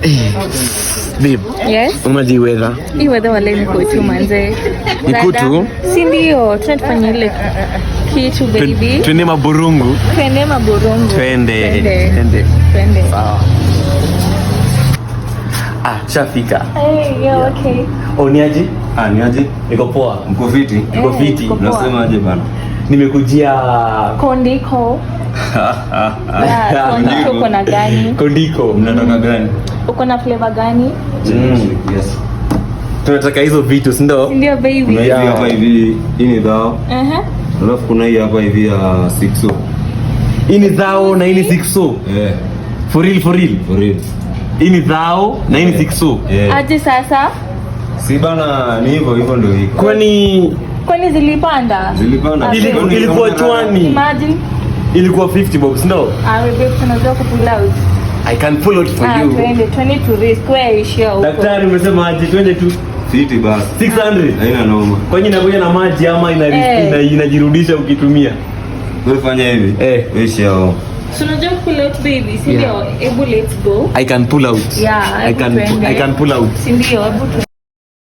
Babe. Yes. Umaji weather. Hii weather wale ni kutu manze. Ni kutu? Si ndio, tunafanya ile kitu baby. Twende maburungu. Twende maburungu. Twende. Sawa. Shafika. Hey, yo, okay. Niaje? Niaje? Niko poa. Mko fiti? Niko fiti. Unasema aje bana? Nimekujia Kondiko. Kondiko uko na gani? Kondiko. Mnataka gani? Uko na flavor gani? Yes. Tunataka hizo vitu, si ndio? Ndio baby. Kuna hivi hapa hivi, hii ni dhao. Alafu kuna hii hapa hivi ya 6o. Hii ni dhao na hii ni 6o. For real. Hii ni dhao na hii ni 6o. Aje sasa? Si bana, ni hivyo ndio hiko. Kwani zilipanda? Ilikuwa 20. Imagine. Ilikuwa 50 bob, no? Babe, tunaweza kupull out. I can pull out for you. Twende to risk where is your. Daktari umesema aje twende tu fiti basi. 600. Haina noma. Kwani inakuja na maji ama inajirudisha ukitumia? Wewe fanya hivi. Wewe shao. So unajua pull out baby, si ndio? Let's go. I can pull out. Yeah, I can pull out. Si ndio?